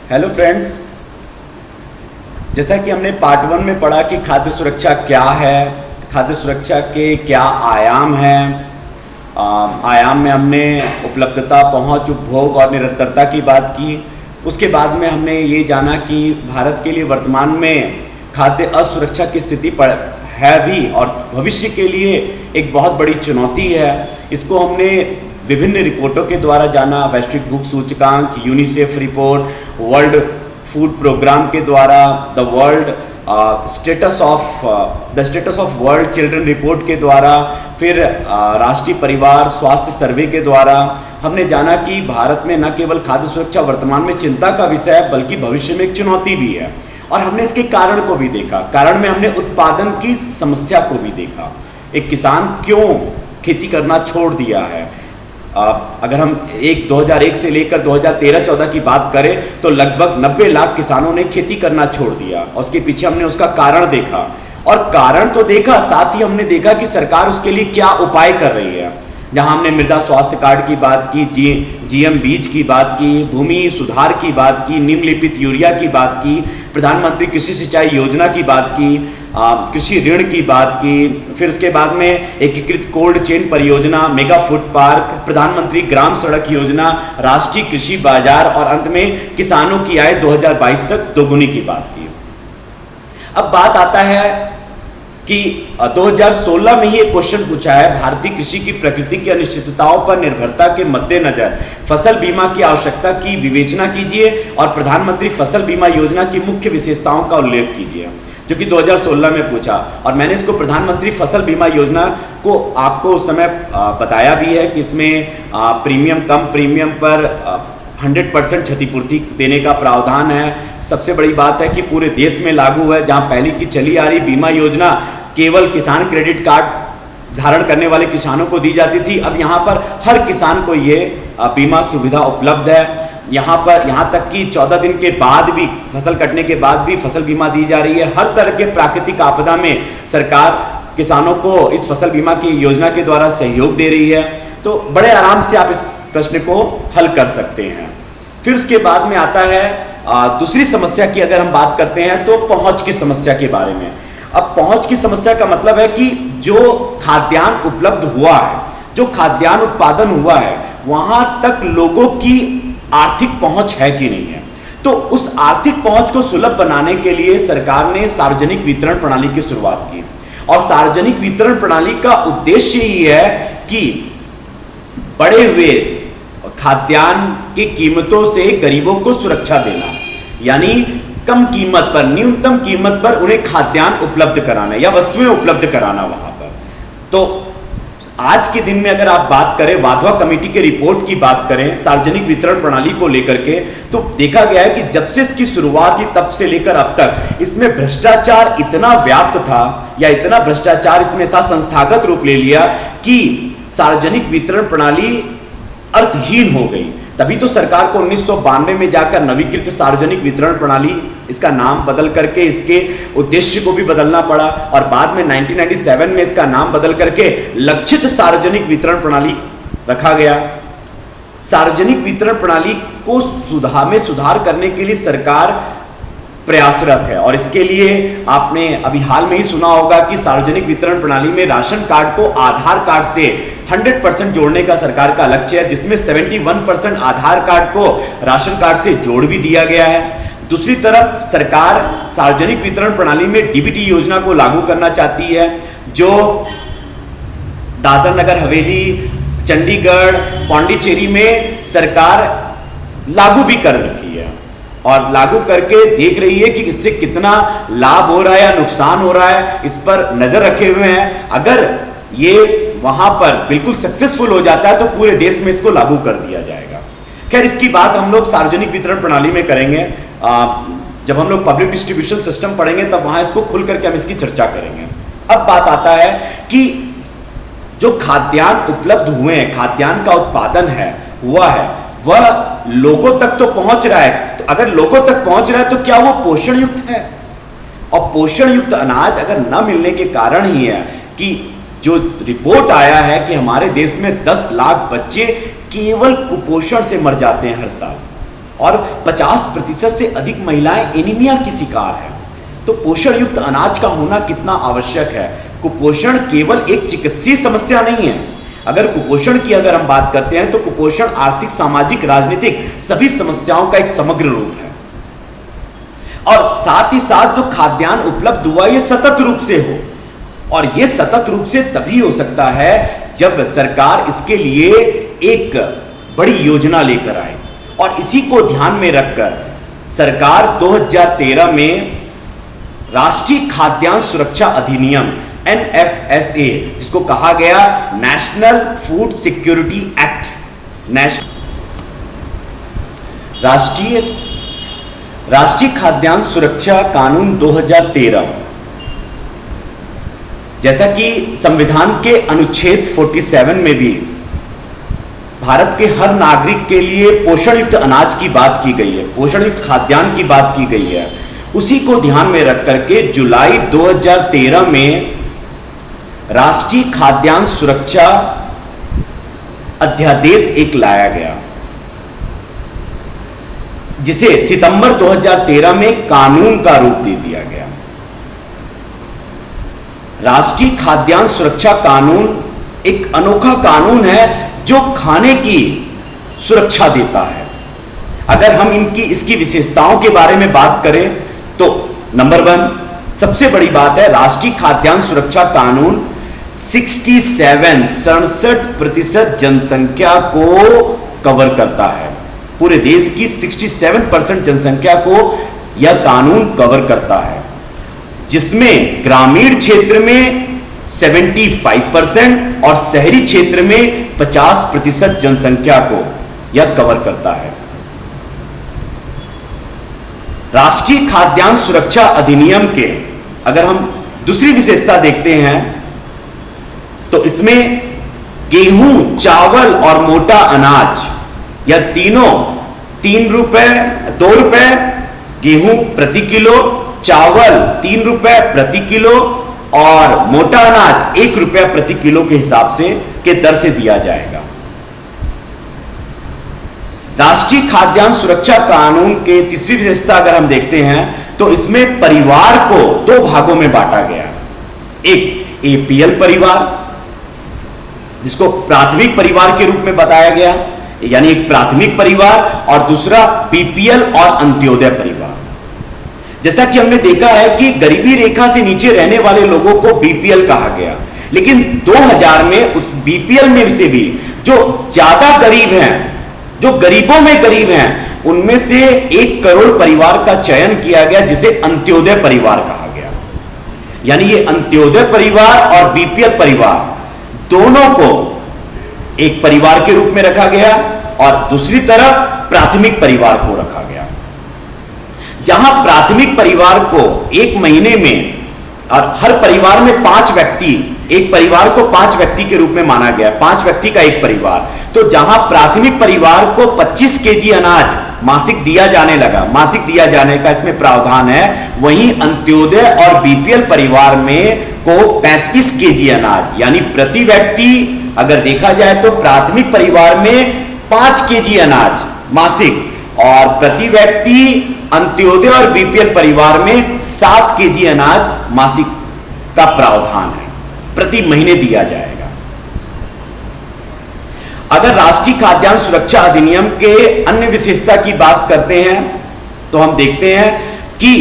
Hello friends, जैसा कि हमने पार्ट वन में पढ़ा कि खाद्य सुरक्षा क्या है, खाद्य सुरक्षा के क्या आयाम हैं। आयाम में हमने उपलब्धता, पहुंच, उपभोग और निरंतरता की बात की। उसके बाद में हमने ये जाना कि भारत के लिए वर्तमान में खाद्य असुरक्षा की स्थिति पर है भी और भविष्य के लिए एक बहुत बड़ी चुनौती है। इसको हमने विभिन्न रिपोर्टों के द्वारा जाना, वैश्विक भूख सूचकांक, UNICEF report, world food programme के द्वारा, the status of world children report के द्वारा, फिर राष्ट्रीय परिवार स्वास्थ्य सर्वे के द्वारा हमने जाना कि भारत में न केवल खाद्य सुरक्षा वर्तमान में चिंता का विषय है बल्कि भविष्य में एक चुनौती भी है। और हमने इसके कारण को भी देखा। कारण में हमने उत्पादन की समस्या को भी देखा। एक किसान क्यों खेती करना छोड़ दिया है। अगर हम 2001 से लेकर 2013-14 की बात करें तो लगभग 90 लाख किसानों ने खेती करना छोड़ दिया। उसके पीछे हमने उसका कारण देखा और कारण तो देखा, साथ ही हमने देखा कि सरकार उसके लिए क्या उपाय कर रही है। जहां हमने मृदा स्वास्थ्य कार्ड की बात की, जीएम बीज की बात की, भूमि सुधार की बात की, निम्नलिखित यूरिया की बात की, प्रधानमंत्री कृषि सिंचाई योजना की बात की, कृषि ऋण की बात की, फिर उसके बाद में एकीकृत कोल्ड चेन परियोजना, मेगा फूड पार्क, प्रधानमंत्री ग्राम सड़क योजना, राष्ट्रीय कृषि बाजार और अंत में किसानों की आय 2022 तक दोगुनी की बात की। अब बात आता है कि 2016 में ही एक क्वेश्चन पूछा है, भारतीय कृषि की प्रकृति की अनिश्चितताओं पर निर्भरता के मद्देनजर फसल बीमा की आवश्यकता की विवेचना कीजिए और प्रधानमंत्री फसल बीमा योजना की मुख्य विशेषताओं का उल्लेख कीजिए, जो कि 2016 में पूछा। और मैंने इसको प्रधानमंत्री फसल बीमा योजना को आपको उस समय बताया भी है कि इसमें कम प्रीमियम पर 100% क्षतिपूर्ति देने का प्रावधान है। सबसे बड़ी बात है कि पूरे देश में लागू है। जहां पहले की चली आ रही बीमा योजना केवल किसान क्रेडिट कार्ड धारण करने वाले किसानों को दी जाती थी, अब यहां पर हर किसान को ये बीमा सुविधा उपलब्ध है। यहाँ तक कि 14 दिन के बाद भी, फसल कटने के बाद भी फसल बीमा दी जा रही है। हर तरह के प्राकृतिक आपदा में सरकार किसानों को इस फसल बीमा की योजना के द्वारा सहयोग दे रही है। तो बड़े आराम से आप इस प्रश्न को हल कर सकते हैं। फिर उसके बाद में आता है दूसरी समस्या की। अगर हम बात करते हैं तो पहुंच की समस्या के बारे में। अब पहुंच की समस्या का मतलब है कि जो खाद्यान्न उपलब्ध हुआ है, जो खाद्यान्न उत्पादन हुआ है, वहां तक लोगों की आर्थिक पहुंच है कि नहीं है। तो उस आर्थिक पहुंच को सुलभ बनाने के लिए सरकार ने सार्वजनिक वितरण प्रणाली की शुरुआत की। और सार्वजनिक वितरण प्रणाली का उद्देश्य ही है कि बढ़े हुए खाद्यान्न की कीमतों से गरीबों को सुरक्षा देना, यानी कम कीमत पर, न्यूनतम कीमत पर उन्हें खाद्यान्न उपलब्ध कराना या वस्तुएं उपलब्ध कराना वहां पर। तो आज के दिन में अगर आप बात करें, वाधवा कमेटी के रिपोर्ट की बात करें सार्वजनिक वितरण प्रणाली को लेकर के, तो देखा गया है कि जब से इसकी शुरुआत हुई तब से लेकर अब तक इसमें भ्रष्टाचार इतना व्याप्त था, या इतना भ्रष्टाचार इसमें था, संस्थागत रूप ले लिया कि सार्वजनिक वितरण प्रणाली अर्थहीन हो गई। तभी तो सरकार को 1992 में जाकर नवीकृत सार्वजनिक वितरण प्रणाली, इसका नाम बदल करके इसके उद्देश्य को भी बदलना पड़ा, और बाद में 1997 में इसका नाम बदल करके लक्षित सार्वजनिक वितरण प्रणाली रखा गया। सार्वजनिक वितरण प्रणाली को सुधार करने के लिए सरकार प्रयासरत है। और इसके लिए आपने अभी हाल में ही सुना होगा कि सार्वजनिक वितरण प्रणाली में राशन कार्ड को आधार कार्ड से 100% जोड़ने का सरकार का लक्ष्य है, जिसमें 71% आधार कार्ड को राशन कार्ड से जोड़ भी दिया गया है। दूसरी तरफ सरकार सार्वजनिक वितरण प्रणाली में डीबीटी योजना को लागू करना चाहती है, जो दादर नगर हवेली, चंडीगढ़, पौंडीचेरी में सरकार लागू भी कर रखी है और लागू करके देख रही है कि इससे कितना लाभ हो रहा है या नुकसान हो रहा है, इस पर नजर रखे हुए हैं। अगर ये वहां पर बिल्कुल सक्सेसफुल हो जाता है तो पूरे देश में इसको लागू कर दिया जाएगा। खैर, इसकी बात हम लोग सार्वजनिक वितरण प्रणाली में करेंगे। जब हम लोग पब्लिक डिस्ट्रीब्यूशन सिस्टम पढ़ेंगे तब वहां इसको खुल करके हम इसकी चर्चा करेंगे। अब बात आता है कि जो खाद्यान्न उपलब्ध हुए हैं, खाद्यान्न का उत्पादन हुआ है, वह लोगों तक तो पहुंच रहा है। तो अगर लोगों तक पहुंच रहा है तो क्या वो पोषण युक्त है? और पोषण युक्त अनाज अगर न मिलने के कारण ही है कि जो रिपोर्ट आया है कि हमारे देश में 10 लाख बच्चे केवल कुपोषण से मर जाते हैं हर साल। और 50% से अधिक महिलाएं एनीमिया की शिकार हैं। तो पोषण युक्त अनाज का होना कितना आवश्यक है। कुपोषण केवल एक चिकित्सीय समस्या नहीं है। अगर कुपोषण की अगर हम बात करते हैं तो कुपोषण आर्थिक, सामाजिक, राजनीतिक सभी समस्याओं का एक समग्र रूप है। और साथ ही साथ जो खाद्यान्न उपलब्ध हुआ ये सतत रूप से हो, और ये सतत रूप से तभी हो सकता है जब सरकार इसके लिए एक बड़ी योजना लेकर आए। और इसी को ध्यान में रखकर सरकार 2013 में राष्ट्रीय खाद्यान्न सुरक्षा अधिनियम NFSA, जिसको कहा गया नेशनल फूड सिक्योरिटी एक्ट, राष्ट्रीय खाद्यान्न सुरक्षा कानून 2013, जैसा कि संविधान के अनुच्छेद 47 में भी भारत के हर नागरिक के लिए पोषण युक्त अनाज की बात की गई है, पोषण युक्त खाद्यान्न की बात की गई है। उसी को ध्यान में रख करके जुलाई 2013 में राष्ट्रीय खाद्यान्न सुरक्षा अध्यादेश एक लाया गया, जिसे सितंबर 2013 में कानून का रूप दे दिया गया। राष्ट्रीय खाद्यान्न सुरक्षा कानून एक अनोखा कानून है जो खाने की सुरक्षा देता है। अगर हम इसकी विशेषताओं के बारे में बात करें तो नंबर 1 सबसे बड़ी बात है, राष्ट्रीय खाद्यान्न सुरक्षा कानून 67% जनसंख्या को कवर करता है। पूरे देश की 67% जनसंख्या को यह कानून कवर करता है, जिसमें ग्रामीण क्षेत्र में 75% और शहरी क्षेत्र में 50% जनसंख्या को यह कवर करता है। राष्ट्रीय खाद्यान्न सुरक्षा अधिनियम के अगर हम दूसरी विशेषता देखते हैं तो इसमें गेहूं, चावल और मोटा अनाज यह तीनों 3 रुपए 2 रुपए गेहूं प्रति किलो, चावल 3 रुपए प्रति किलो और मोटा अनाज 1 रुपया प्रति किलो के हिसाब से के दर से दिया जाएगा। राष्ट्रीय खाद्यान्न सुरक्षा कानून के तीसरी विशेषता अगर हम देखते हैं तो इसमें परिवार को 2 भागों में बांटा गया। एक APL परिवार, जिसको प्राथमिक परिवार के रूप में बताया गया, यानी एक प्राथमिक परिवार, और दूसरा BPL और अंत्योदय परिवार। जैसा कि हमने देखा है कि गरीबी रेखा से नीचे रहने वाले लोगों को BPL कहा गया, लेकिन 2000 में उस BPL में से भी जो ज्यादा गरीब हैं, जो गरीबों में गरीब हैं, उनमें से 1 करोड़ परिवार का चयन किया गया, जिसे अंत्योदय परिवार कहा गया। यानी ये अंत्योदय परिवार और BPL परिवार दोनों को एक परिवार के रूप में रखा गया और दूसरी तरफ प्राथमिक परिवार को रखा गया। जहां प्राथमिक परिवार को 1 महीने में, और हर परिवार में 5 व्यक्ति, एक परिवार को 5 व्यक्ति के रूप में माना गया, 5 व्यक्ति का एक परिवार। तो जहां प्राथमिक परिवार को 25 केजी अनाज मासिक दिया जाने लगा, मासिक दिया जाने का इसमें प्रावधान है, वहीं अंत्योदय और BPL परिवार में को 35 केजी अनाज, यानी प्रति व्यक्ति अगर देखा जाए तो प्राथमिक परिवार में 5 केजी अनाज मासिक और प्रति व्यक्ति अंत्योदय और BPL परिवार में 7 केजी अनाज मासिक का प्रावधान है, प्रति महीने दिया जाएगा। अगर राष्ट्रीय खाद्यान्न सुरक्षा अधिनियम के अन्य विशेषता की बात करते हैं तो हम देखते हैं कि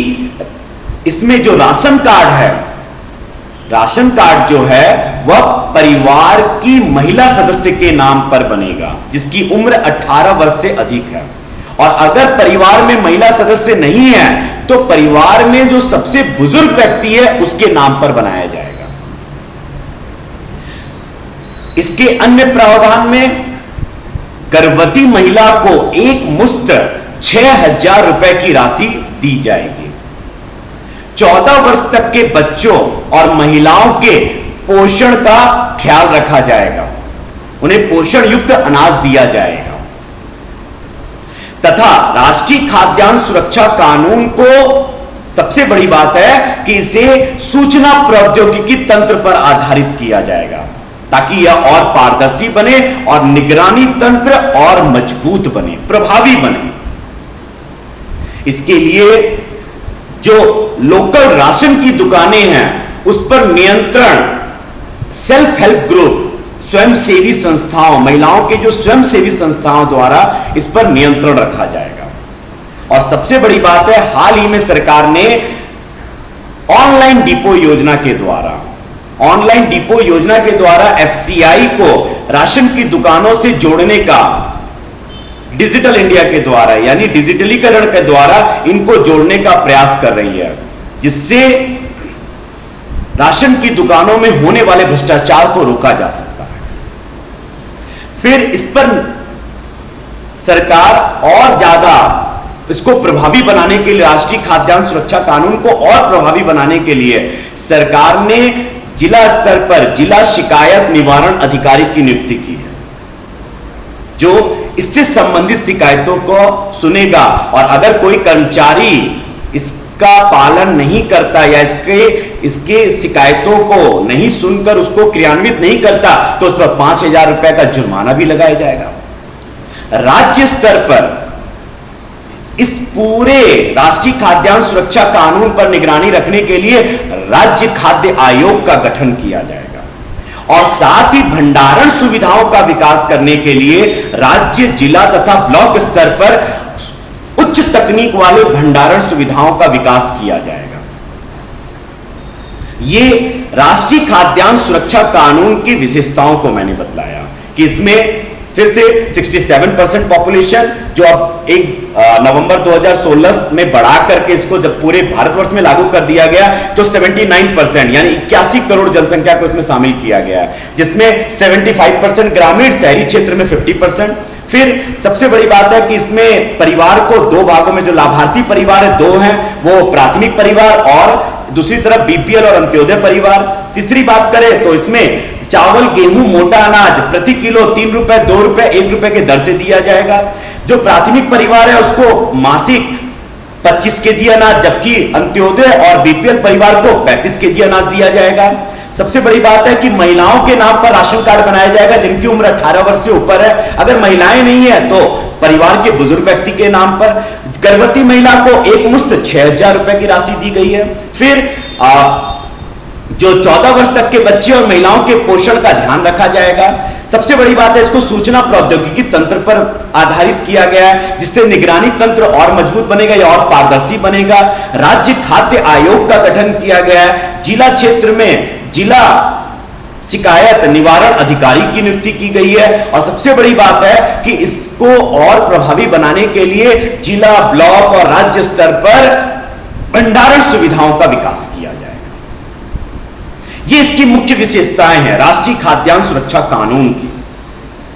इसमें जो राशन कार्ड है, राशन कार्ड जो है वह परिवार की महिला सदस्य के नाम पर बनेगा जिसकी उम्र 18 वर्ष से अधिक है। और अगर परिवार में महिला सदस्य नहीं है तो परिवार में जो सबसे बुजुर्ग व्यक्ति है उसके नाम पर बनाया जाएगा। इसके अन्य प्रावधान में गर्भवती महिला को एक मुश्त 6,000 रुपए की राशि दी जाएगी। 14 वर्ष तक के बच्चों और महिलाओं के पोषण का ख्याल रखा जाएगा, उन्हें पोषण युक्त अनाज दिया जाएगा। तथा राष्ट्रीय खाद्यान्न सुरक्षा कानून को सबसे बड़ी बात है कि इसे सूचना प्रौद्योगिकी तंत्र पर आधारित किया जाएगा ताकि यह और पारदर्शी बने और निगरानी तंत्र और मजबूत बने, प्रभावी बने। इसके लिए जो लोकल राशन की दुकानें हैं उस पर नियंत्रण सेल्फ हेल्प ग्रुप, स्वयंसेवी संस्थाओं, महिलाओं के जो स्वयंसेवी संस्थाओं द्वारा इस पर नियंत्रण रखा जाएगा। और सबसे बड़ी बात है, हाल ही में सरकार ने ऑनलाइन डिपो योजना के द्वारा एफसीआई को राशन की दुकानों से जोड़ने का, डिजिटल इंडिया के द्वारा यानी डिजिटलीकरण के द्वारा इनको जोड़ने का प्रयास कर रही है, जिससे राशन की दुकानों में होने वाले भ्रष्टाचार को रोका जा सकता है। फिर इस पर सरकार और ज्यादा इसको प्रभावी बनाने के लिए, राष्ट्रीय खाद्यान्न सुरक्षा कानून को और प्रभावी बनाने के लिए सरकार ने जिला स्तर पर जिला शिकायत निवारण अधिकारी की नियुक्ति की है, जो इससे संबंधित शिकायतों को सुनेगा और अगर कोई कर्मचारी इसका पालन नहीं करता या इसके शिकायतों को नहीं सुनकर उसको क्रियान्वित नहीं करता तो उस पर 5,000 रुपए का जुर्माना भी लगाया जाएगा। राज्य स्तर पर इस पूरे राष्ट्रीय खाद्यान्न सुरक्षा कानून पर निगरानी रखने के लिए राज्य खाद्य आयोग का गठन किया जाएगा और साथ ही भंडारण सुविधाओं का विकास करने के लिए राज्य, जिला तथा ब्लॉक स्तर पर उच्च तकनीक वाले भंडारण सुविधाओं का विकास किया जाएगा। ये राष्ट्रीय खाद्यान्न सुरक्षा कानून की विशेषताओं को मैंने बतलाया कि इसमें फिर से 67% पॉपुलेशन, जो अब 1 नवंबर 2016 में बढ़ा करके इसको जब पूरे भारतवर्ष में लागू कर दिया गया तो 79% यानी 81 करोड़ जनसंख्या को इसमें शामिल किया गया, जिसमें 75% ग्रामीण, शहरी क्षेत्र में 50%। फिर सबसे बड़ी बात है कि इसमें परिवार को दो भागों में, जो लाभार्थी परिवार है दो हैं, वो प्राथमिक परिवार और दूसरी तरफ बीपीएल और अंत्योदय परिवार। तीसरी बात करें तो इसमें चावल, गेहूं, मोटा अनाज प्रति किलो 3 रुपए, 2 रुपए, 1 रुपए के दर से दिया जाएगा। जो प्राथमिक परिवार है उसको मासिक 25 केजी अनाज, जबकि अंत्योदय और बीपीएल परिवार को 35 केजी अनाज दिया जाएगा। सबसे बड़ी बात है कि महिलाओं के नाम पर राशन कार्ड बनाया जाएगा जिनकी उम्र 18 वर्ष से ऊपर है। अगर महिलाएं नहीं है तो परिवार के बुजुर्ग व्यक्ति के नाम पर। गर्भवती महिला को एक मुश्त 6,000 रुपए की राशि दी गई है। फिर जो 14 वर्ष तक के बच्चे और महिलाओं के पोषण का ध्यान रखा जाएगा। सबसे बड़ी बात है, इसको सूचना प्रौद्योगिकी तंत्र पर आधारित किया गया है, जिससे निगरानी तंत्र और मजबूत बनेगा या और पारदर्शी बनेगा। राज्य खाद्य आयोग का गठन किया गया है। जिला क्षेत्र में जिला शिकायत निवारण अधिकारी की नियुक्ति की गई है और सबसे बड़ी बात है कि इसको और प्रभावी बनाने के लिए जिला, ब्लॉक और राज्य स्तर पर भंडारण सुविधाओं का विकास किया जाएगा। ये इसकी मुख्य विशेषताएं हैं राष्ट्रीय खाद्यान्न सुरक्षा कानून की।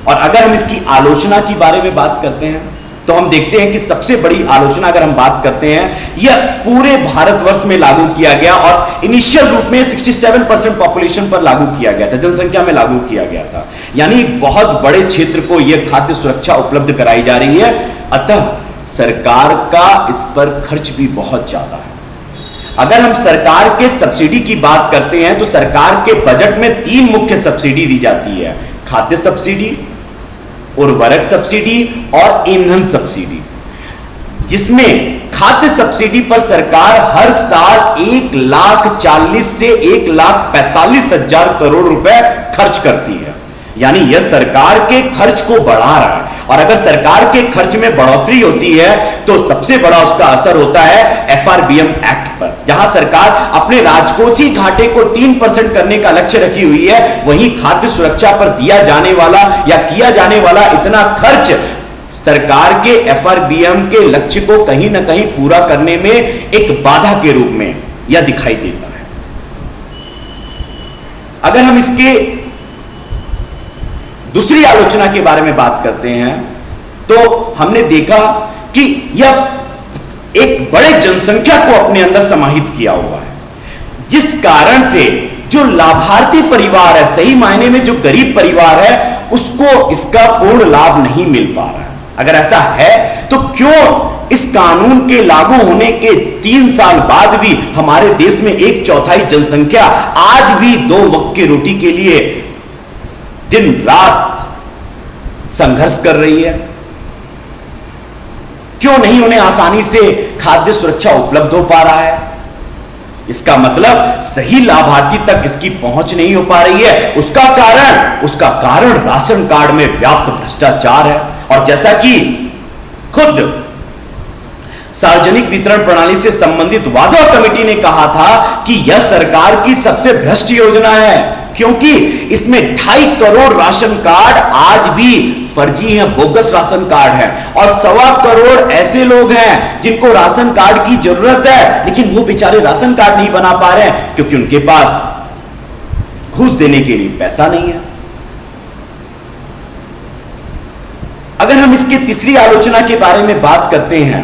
और अगर हम इसकी आलोचना के बारे में बात करते हैं तो हम देखते हैं कि सबसे बड़ी आलोचना अगर हम बात करते हैं, यह पूरे भारतवर्ष में लागू किया गया और इनिशियल रूप में 67% पॉपुलेशन पर लागू किया गया था, जनसंख्या में लागू किया गया था। यानी बहुत बड़े क्षेत्र को यह खाद्य सुरक्षा उपलब्ध कराई जा रही है। अतः सरकार का इस पर खर्च भी बहुत ज्यादा है। अगर हम सरकार के सब्सिडी की बात करते हैं तो सरकार के बजट में 3 मुख्य सब्सिडी दी जाती है: खाद्य सब्सिडी, उर्वरक सब्सिडी और ईंधन सब्सिडी। जिसमें खाद्य सब्सिडी पर सरकार हर साल 1,40,000 से 1,45,000 करोड़ रुपए खर्च करती है। यानी यह सरकार के खर्च को बढ़ा रहा है और अगर सरकार के खर्च में बढ़ोतरी होती है तो सबसे बड़ा उसका असर होता है एफआरबीएम एक्ट पर, जहां सरकार अपने राजकोषीय घाटे को 3% करने का लक्ष्य रखी हुई है। वहीं खाद्य सुरक्षा पर दिया जाने वाला या किया जाने वाला इतना खर्च सरकार के एफआरबीएम के लक्ष्य को कहीं ना कहीं पूरा करने में एक बाधा के रूप में यह दिखाई देता है। अगर हम इसके दूसरी आलोचना के बारे में बात करते हैं तो हमने देखा कि यह एक बड़े जनसंख्या को अपने अंदर समाहित किया हुआ है, जिस कारण से जो लाभार्थी परिवार है, सही मायने में जो गरीब परिवार है, उसको इसका पूर्ण लाभ नहीं मिल पा रहा है। अगर ऐसा है तो क्यों इस कानून के लागू होने के 3 साल बाद भी हमारे देश में 1/4 जनसंख्या आज भी 2 वक्त की रोटी के लिए दिन रात संघर्ष कर रही है? क्यों नहीं उन्हें आसानी से खाद्य सुरक्षा उपलब्ध हो पा रहा है? इसका मतलब सही लाभार्थी तक इसकी पहुंच नहीं हो पा रही है। उसका कारण राशन कार्ड में व्याप्त भ्रष्टाचार है। और जैसा कि खुद सार्वजनिक वितरण प्रणाली से संबंधित वादा कमेटी ने कहा था कि यह सरकार की सबसे भ्रष्ट योजना है, क्योंकि इसमें 2.5 करोड़ राशन कार्ड आज भी फर्जी हैं, बोगस राशन कार्ड हैं, और 1.25 करोड़ ऐसे लोग हैं जिनको राशन कार्ड की जरूरत है, लेकिन वो बेचारे राशन कार्ड नहीं बना पा रहे हैं क्योंकि उनके पास घूस देने के लिए पैसा नहीं है। अगर हम इसके तीसरी आलोचना के बारे में बात करते हैं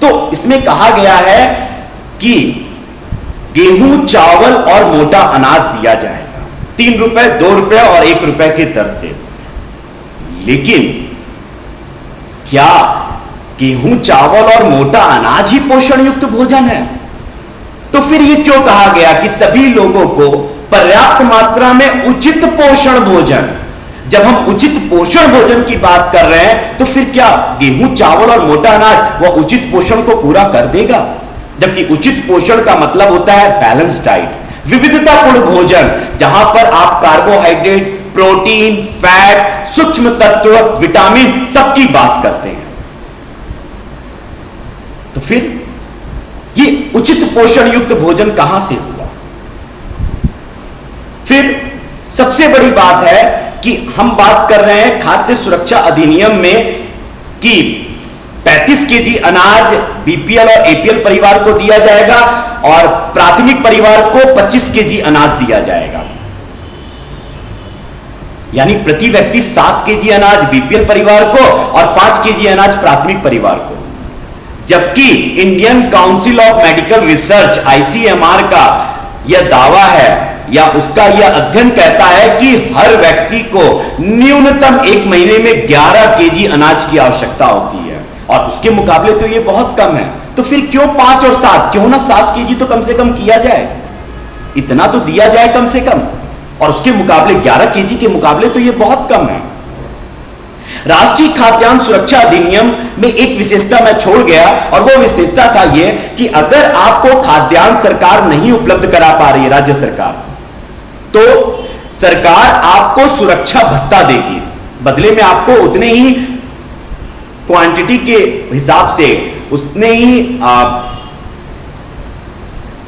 तो इसमें कहा गया है कि गेहूं, चावल और मोटा अनाज दिया जाएगा 3 रुपए, 2 रुपए और 1 रुपए की दर से। लेकिन क्या गेहूं, चावल और मोटा अनाज ही पोषण युक्त भोजन है? तो फिर यह क्यों कहा गया कि सभी लोगों को पर्याप्त मात्रा में उचित पोषण भोजन? जब हम उचित पोषण भोजन की बात कर रहे हैं तो फिर क्या गेहूं, चावल और मोटा अनाज वह उचित पोषण को पूरा कर देगा? जबकि उचित पोषण का मतलब होता है बैलेंस डाइट, विविधतापूर्ण भोजन, जहां पर आप कार्बोहाइड्रेट, प्रोटीन, फैट, सूक्ष्म तत्व, विटामिन सबकी बात करते हैं। तो फिर यह उचित पोषण युक्त भोजन कहां से हुआ? फिर सबसे बड़ी बात है कि हम बात कर रहे हैं खाद्य सुरक्षा अधिनियम में कि 35 केजी अनाज बीपीएल और एपीएल परिवार को दिया जाएगा और प्राथमिक परिवार को 25 केजी अनाज दिया जाएगा। यानी प्रति व्यक्ति 7 केजी अनाज बीपीएल परिवार को और 5 केजी अनाज प्राथमिक परिवार को। जबकि Indian council of medical research ICMR का यह दावा है या उसका यह अध्ययन कहता है कि हर व्यक्ति को न्यूनतम 1 महीने में 11 केजी अनाज की आवश्यकता होती है, और उसके मुकाबले तो यह बहुत कम है। तो फिर क्यों 5 और 7? क्यों ना 7 केजी तो कम से कम किया जाए, इतना तो दिया जाए कम से कम, और उसके मुकाबले 11 केजी के मुकाबले तो यह बहुत कम है। राष्ट्रीय खाद्यान्न सुरक्षा अधिनियम में एक विशेषता मैं छोड़ गया, और वो विशेषता था यह कि अगर आपको खाद्यान्न सरकार नहीं उपलब्ध करा पा रही है, राज्य सरकार, तो सरकार आपको सुरक्षा भत्ता देगी। बदले में आपको उतने ही क्वांटिटी के हिसाब से, उतने ही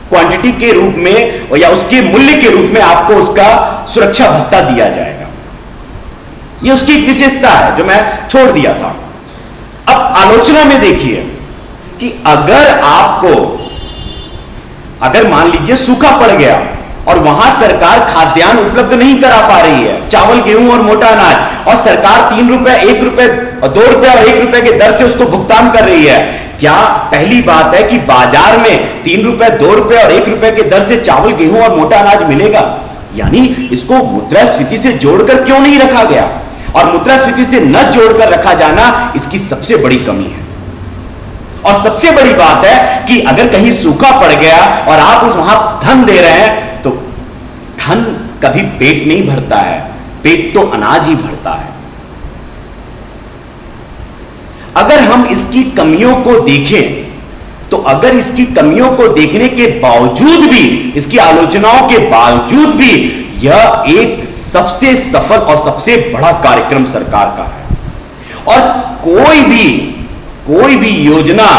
क्वांटिटी के रूप में या उसके मूल्य के रूप में आपको उसका सुरक्षा भत्ता दिया जाएगा। यह उसकी एक विशेषता है जो मैं छोड़ दिया था। अब आलोचना में देखिए कि अगर मान लीजिए सूखा पड़ गया और वहां सरकार खाद्यान्न उपलब्ध नहीं करा पा रही है, चावल, गेहूं और मोटा अनाज, और सरकार 3 रुपए, 1 रुपए, 2 रुपए और 1 रुपए के दर से उसको भुगतान कर रही है, क्या पहली बात है कि बाजार में 3 रुपए, 2 रुपए और 1 रुपए के दर से चावल, गेहूं और मोटा अनाज मिलेगा? यानी इसको मुद्रास्फीति से जोड़कर क्यों नहीं रखा गया? और मुद्रास्फीति से न जोड़कर रखा जाना इसकी सबसे बड़ी कमी है। और सबसे बड़ी बात है कि अगर कहीं सूखा पड़ गया और आप वहां धन दे रहे हैं, तो धन कभी पेट नहीं भरता है, पेट तो अनाज ही भरता है। अगर हम इसकी कमियों को देखें, तो अगर इसकी कमियों को देखने के बावजूद भी, इसकी आलोचनाओं के बावजूद भी, यह एक सबसे सफल और सबसे बड़ा कार्यक्रम सरकार का है। और कोई भी योजना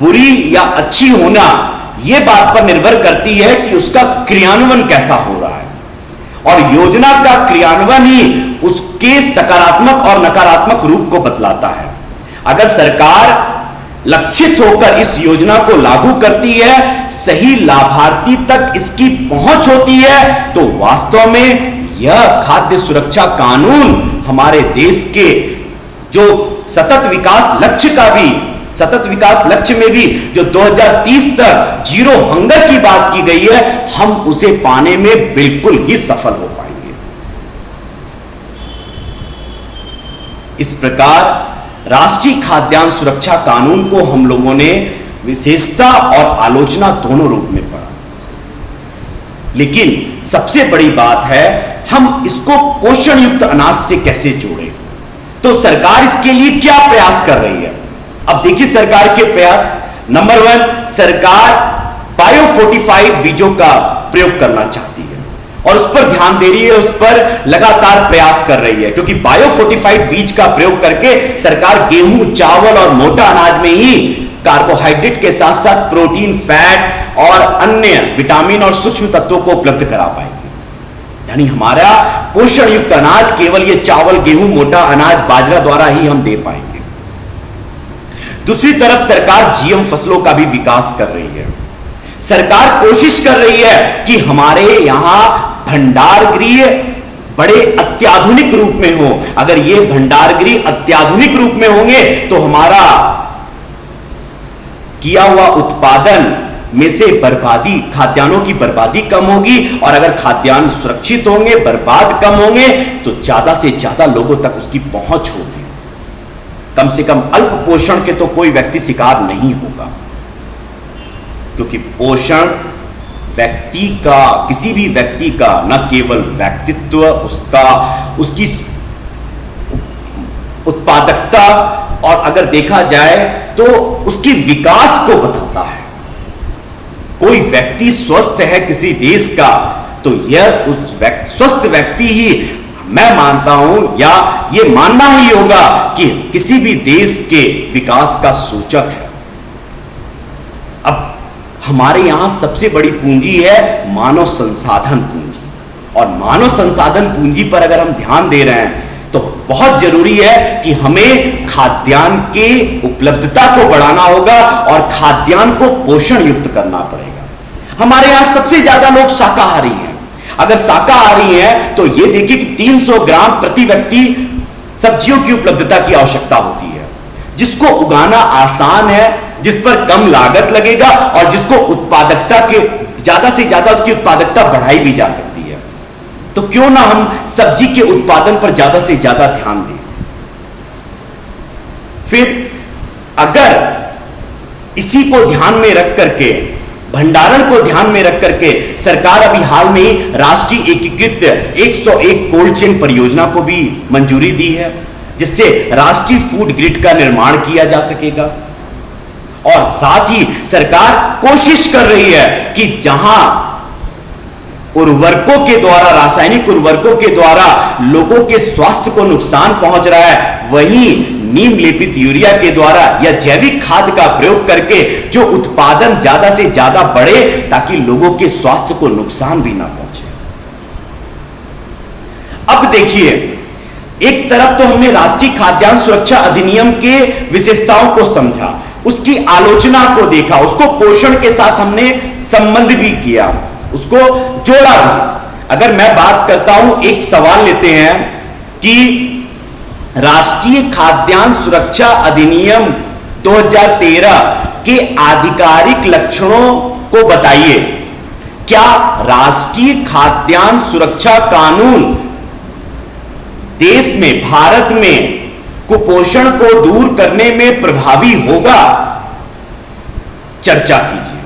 बुरी या अच्छी होना यह बात पर निर्भर करती है कि उसका क्रियान्वयन कैसा हो रहा है, और योजना का क्रियान्वयन ही उसके सकारात्मक और नकारात्मक रूप को बतलाता है। अगर सरकार लक्षित होकर इस योजना को लागू करती है, सही लाभार्थी तक इसकी पहुंच होती है, तो वास्तव में यह खाद्य सुरक्षा कानून हमारे देश के जो सतत विकास लक्ष्य में भी जो 2030 तक जीरो हंगर की बात की गई है, हम उसे पाने में बिल्कुल ही सफल हो पाएंगे। इस प्रकार राष्ट्रीय खाद्यान्न सुरक्षा कानून को हम लोगों ने विशेषता और आलोचना दोनों रूप में पढ़ा, लेकिन सबसे बड़ी बात है हम इसको पोषण युक्त अनाज से कैसे जोड़ें। तो सरकार इसके लिए क्या प्रयास कर रही है? अब देखिए सरकार के प्रयास। नंबर 1, सरकार बायो फोर्टिफाइड बीजों का प्रयोग करना चाहती है और उस पर ध्यान दे रही है, उस पर लगातार प्रयास कर रही है, क्योंकि बायो फोर्टिफाइड बीज का प्रयोग करके सरकार गेहूं, चावल और मोटा अनाज में ही कार्बोहाइड्रेट के साथ साथ प्रोटीन, फैट और अन्य विटामिन और सूक्ष्म तत्वों को उपलब्ध करा पाएगी। यानी हमारा पोषण युक्त अनाज केवल ये चावल, गेहूं, मोटा अनाज, बाजरा द्वारा ही हम दे पाएंगे। दूसरी तरफ सरकार जीएम फसलों का भी विकास कर रही है। सरकार कोशिश कर रही है कि हमारे यहां भंडार गृह बड़े अत्याधुनिक रूप में हो। अगर ये भंडार गृह अत्याधुनिक रूप में होंगे तो हमारा किया हुआ उत्पादन में से बर्बादी, खाद्यान्नों की बर्बादी कम होगी, और अगर खाद्यान्न सुरक्षित होंगे, बर्बाद कम होंगे, तो ज्यादा से ज्यादा लोगों तक उसकी पहुंच होगी। कम से कम अल्प पोषण के तो कोई व्यक्ति शिकार नहीं होगा, क्योंकि पोषण व्यक्ति का, किसी भी व्यक्ति का न केवल व्यक्तित्व, उसकी उत्पादकता और अगर देखा जाए तो उसकी विकास को बताता है। कोई व्यक्ति स्वस्थ है किसी देश का, तो यह उस स्वस्थ व्यक्ति ही, मैं मानता हूं, या यह मानना ही होगा कि किसी भी देश के विकास का सूचक है। अब हमारे यहां सबसे बड़ी पूंजी है मानव संसाधन पूंजी, और मानव संसाधन पूंजी पर अगर हम ध्यान दे रहे हैं तो बहुत जरूरी है कि हमें खाद्यान्न की उपलब्धता को बढ़ाना होगा और खाद्यान्न को पोषण युक्त करना पड़ेगा। हमारे यहां सबसे ज्यादा लोग शाकाहारी हैं। अगर शाकाहारी हैं तो यह देखिए कि 300 ग्राम प्रति व्यक्ति सब्जियों की उपलब्धता की आवश्यकता होती है, जिसको उगाना आसान है, जिस पर कम लागत लगेगा और जिसको उत्पादकता के ज्यादा से ज्यादा उसकी उत्पादकता बढ़ाई भी जा सकती है। तो क्यों ना हम सब्जी के उत्पादन पर ज्यादा से ज्यादा ध्यान दें। फिर अगर इसी को ध्यान में रख करके, भंडारण को ध्यान में रख करके, सरकार अभी हाल में ही राष्ट्रीय एकीकृत 101 कोल्ड चेन परियोजना को भी मंजूरी दी है, जिससे राष्ट्रीय फूड ग्रिड का निर्माण किया जा सकेगा। और साथ ही सरकार कोशिश कर रही है कि जहां उर्वरकों के द्वारा, रासायनिक उर्वरकों के द्वारा लोगों के स्वास्थ्य को नुकसान पहुंच रहा है, वहीं नीम लेपित यूरिया के द्वारा या जैविक खाद का प्रयोग करके जो उत्पादन ज्यादा से ज्यादा बढ़े, ताकि लोगों के स्वास्थ्य को नुकसान भी ना पहुंचे। अब देखिए, एक तरफ तो हमने राष्ट्रीय खाद्यान्न सुरक्षा अधिनियम के विशेषताओं को समझा, उसकी आलोचना को देखा, उसको पोषण के साथ हमने संबंध भी किया, उसको जोड़ा भी। अगर मैं बात करता हूं, एक सवाल लेते हैं कि राष्ट्रीय खाद्यान्न सुरक्षा अधिनियम 2013 के आधिकारिक लक्षणों को बताइए। क्या राष्ट्रीय खाद्यान्न सुरक्षा कानून देश में, भारत में कुपोषण को दूर करने में प्रभावी होगा? चर्चा कीजिए।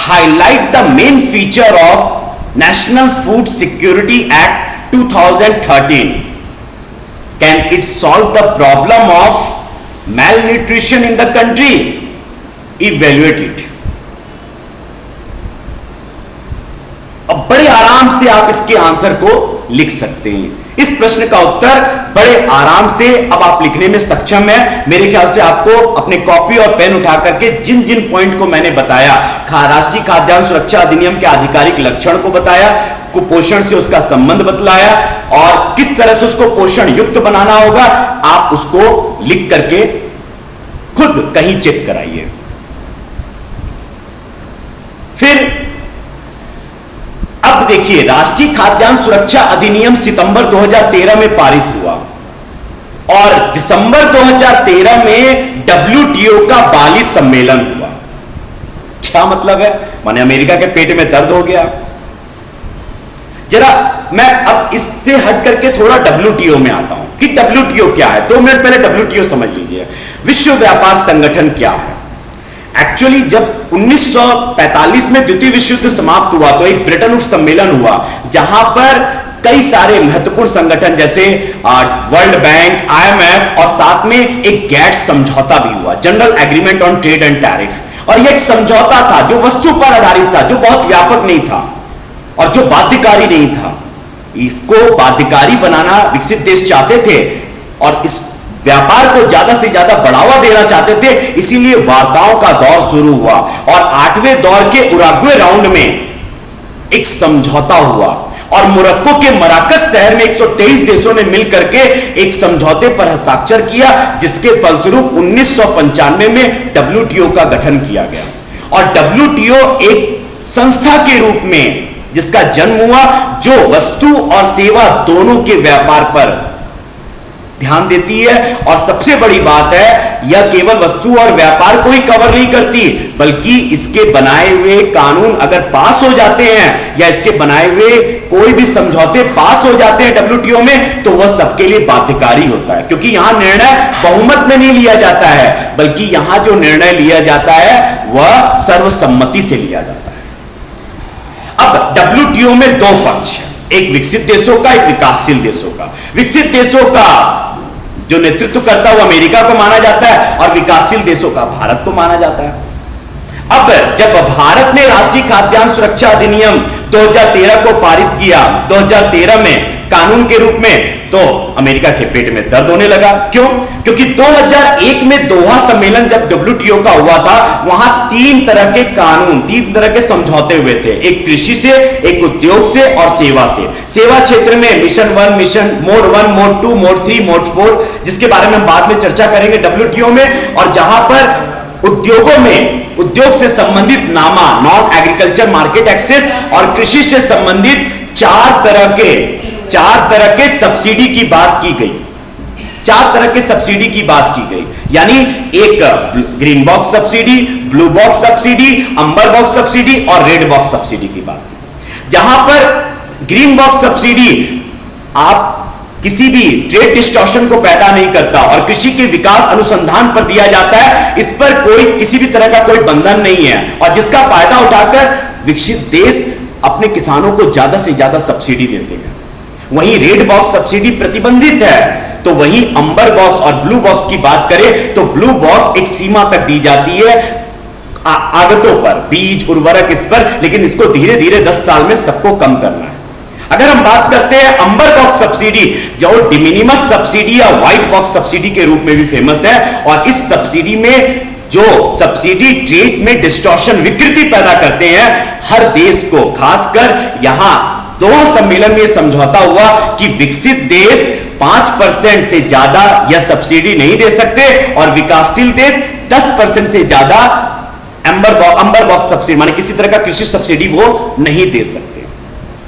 Highlight the main feature of national food security act 2013. Can it solve the problem of malnutrition in the country? Evaluate it. अब बड़े आराम से आप इसके आंसर को लिख सकते हैं। इस प्रश्न का उत्तर बड़े आराम से अब आप लिखने में सक्षम हैं। मेरे ख्याल से आपको अपने कॉपी और पेन उठा करके जिन जिन पॉइंट को मैंने बताया, राष्ट्रीय खाद्यान्न सुरक्षा अधिनियम के आधिकारिक लक्षण को बताया, कुपोषण से उसका संबंध बतलाया और किस तरह से उसको पोषण युक्त बनाना होगा, आप उसको लिख करके खुद कहीं चेक कराइए। फिर अब देखिए, राष्ट्रीय खाद्यान्न सुरक्षा अधिनियम सितंबर 2013 में पारित हुआ और दिसंबर 2013 में WTO का बाली सम्मेलन हुआ। क्या मतलब है? माने अमेरिका के पेट में दर्द हो गया। जरा मैं अब इससे हट करके थोड़ा WTO में आता हूं कि WTO क्या है। 2 मिनट पहले WTO समझ लीजिए। विश्व व्यापार संगठन क्या है? एक्चुअली जब 1945 में द्वितीय विश्व युद्ध समाप्त हुआ तो एक ब्रेटन वुड्स सम्मेलन हुआ, जहां पर कई सारे महत्वपूर्ण संगठन जैसे वर्ल्ड बैंक, IMF और साथ में एक गेट्स समझौता भी हुआ, general agreement on trade and tariff. और यह एक समझौता था जो वस्तु पर आधारित था, जो बहुत व्यापक नहीं था और जो बाध्यकारी नहीं था। इसको बाध्यकारी बनाना विकसित देश चाहते थे और इस व्यापार को ज्यादा से ज्यादा बढ़ावा देना चाहते थे, इसीलिए वार्ताओं का दौर शुरू हुआ और 8वें दौर के उराग्वे राउंड में एक समझौता हुआ और मोरक्को के मराकस शहर में 123 देशों ने मिलकर के एक समझौते पर हस्ताक्षर किया, जिसके फलस्वरूप 1995 में WTO का गठन किया गया। और WTO एक संस्था के रूप में जिसका जन्म हुआ जो वस्तु और सेवा दोनों के व्यापार पर ध्यान देती है। और सबसे बड़ी बात है, यह केवल वस्तु और व्यापार को ही कवर नहीं करती, बल्कि इसके बनाए हुए कानून अगर पास हो जाते हैं या इसके बनाए हुए कोई भी समझौते पास हो जाते हैं WTO में, तो वह सबके लिए बाध्यकारी होता है, क्योंकि यहां निर्णय बहुमत में नहीं लिया जाता है, बल्कि यहां जो निर्णय लिया जाता है वह सर्वसम्मति से लिया जाता है। अब WTO में दो पक्ष, एक विकसित देशों का, एक विकासशील देशों का। विकसित देशों का जो नेतृत्व करता है वो अमेरिका को माना जाता है और विकासशील देशों का भारत को माना जाता है। अब जब भारत ने राष्ट्रीय खाद्यान्न सुरक्षा अधिनियम 2013 को पारित किया 2013 में कानून के रूप में, तो अमेरिका के पेट में दर्द होने लगा। क्यों? क्योंकि 2001 में दोहा सम्मेलन जब WTO का हुआ था, वहां 3 तरह के कानून, 3 तरह के समझौते हुए थे, एक कृषि से, एक उद्योग से और सेवा से। सेवा क्षेत्र में mission 1, mission mode 1, mode 2, mode 3, mode 4, जिसके बारे में हम बाद में चर्चा करेंगे WTO में। और जहां पर उद्योगों में उद्योग से संबंधित नामा, नॉन एग्रीकल्चर मार्केट एक्सेस, और कृषि से संबंधित 4 तरह के सब्सिडी की बात की गई। 4 तरह के सब्सिडी की बात की गई, यानी एक green box subsidy, blue box subsidy, अंबर बॉक्स सब्सिडी और रेड बॉक्स सब्सिडी की बात की। जहां पर ग्रीन बॉक्स सब्सिडी आप किसी भी ट्रेड डिस्टॉर्शन को पैदा नहीं करता और कृषि के विकास अनुसंधान पर दिया जाता है, इस पर कोई किसी भी तरह का कोई बंधन नहीं है और जिसका फायदा उठाकर विकसित देश अपने किसानों को ज्यादा से ज्यादा सब्सिडी देते हैं। वहीं रेड बॉक्स सब्सिडी प्रतिबंधित है, तो वहीं अंबर बॉक्स और ब्लू बॉक्स की बात करें तो ब्लू बॉक्स एक सीमा तक दी जाती है आगतों पर, बीज, उर्वरक, इस पर, लेकिन इसको धीरे धीरे 10 साल में सबको कम करना है। अगर हम बात करते हैं अंबर बॉक्स सब्सिडी, जो डिमिनिमस सब्सिडी या व्हाइट बॉक्स सब्सिडी के रूप में भी फेमस है, और इस सब्सिडी में जो सब्सिडी ट्रेड में डिस्टॉर्शन, विकृति पैदा करते हैं, हर देश को, खासकर यहां दोहा सम्मेलन में समझौता हुआ कि विकसित देश 5% से ज्यादा यह सब्सिडी नहीं दे सकते और विकासशील देश 10% से ज्यादा अंबर बॉक्स सब्सिडी, माने किसी तरह का कृषि सब्सिडी वो नहीं दे सकते।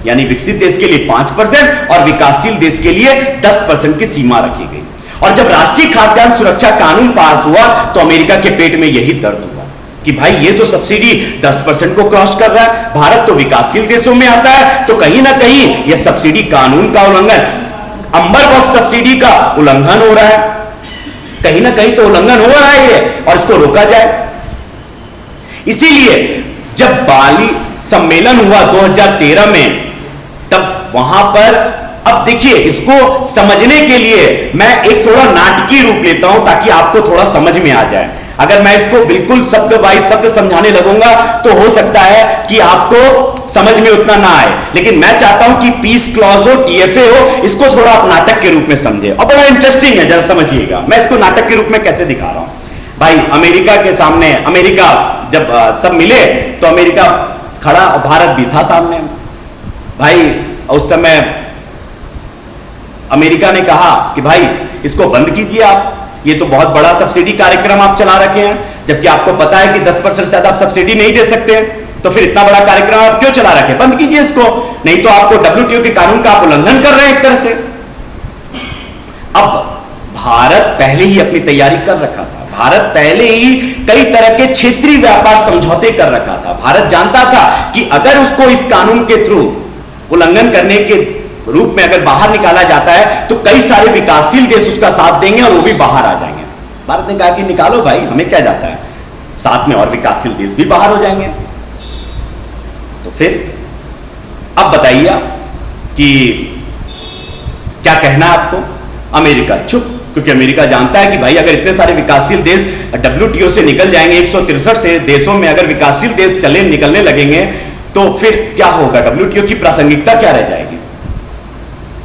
यानी विकसित देश के लिए 5% और विकासशील देश के लिए 10% की सीमा रखी गई। और जब राष्ट्रीय खाद्यान्न सुरक्षा कानून पास हुआ तो अमेरिका के पेट में यही दर्द हुआ कि भाई ये तो सब्सिडी 10% को क्रॉस कर रहा है, भारत तो विकासशील देशों में आता है, तो कहीं ना कहीं यह सब्सिडी कानून का उल्लंघन, अंबर बॉक्स सब्सिडी का उल्लंघन हो रहा है, कहीं ना कहीं तो उल्लंघन हो रहा है और इसको रोका जाए। इसीलिए जब बाली सम्मेलन हुआ 2013 में, तब वहां पर, अब देखिए इसको समझने के लिए मैं एक थोड़ा नाटकीय रूप लेता हूं ताकि आपको थोड़ा समझ में आ जाए। अगर मैं इसको बिल्कुल शब्द बाई शब्द समझाने लगूंगा तो हो सकता है कि आपको समझ में उतना ना आए, लेकिन मैं चाहता हूं कि पीस क्लॉज हो, TFA हो, इसको थोड़ा आप नाटक के रूप में समझे। और बड़ा इंटरेस्टिंग है, जरा समझिएगा मैं इसको नाटक के रूप में कैसे दिखा रहा हूं। भाई अमेरिका के सामने, अमेरिका जब सब मिले तो अमेरिका खड़ा और भारत भी था सामने। भाई उस समय अमेरिका ने कहा कि भाई इसको बंद कीजिए आप, ये तो बहुत बड़ा सब्सिडी कार्यक्रम आप चला रखे हैं, जबकि आपको पता है कि 10% से ज्यादा आप सब्सिडी नहीं दे सकते, तो फिर इतना बड़ा कार्यक्रम आप क्यों चला रखे, बंद कीजिए इसको, नहीं तो आपको WTO के कानून का आप उल्लंघन कर रहे हैं एक तरह से। अब भारत पहले ही अपनी तैयारी कर रखा था, भारत पहले ही कई तरह के क्षेत्रीय व्यापार समझौते कर रखा था। भारत जानता था कि अगर उसको इस कानून के थ्रू उल्लंघन करने के रूप में अगर बाहर निकाला जाता है तो कई सारे विकासशील देश उसका साथ देंगे और वो भी बाहर आ जाएंगे। भारत ने कहा कि निकालो भाई, हमें क्या जाता है, साथ में और विकासशील देश भी बाहर हो जाएंगे। तो फिर अब बताइए कि क्या कहना है आपको? अमेरिका चुप, क्योंकि अमेरिका जानता है कि भाई अगर इतने सारे विकासशील देश WTO से निकल जाएंगे, 163 से देशों में अगर विकासशील देश चले निकलने लगेंगे तो फिर क्या होगा? WTO की प्रासंगिकता क्या रह जाएगी?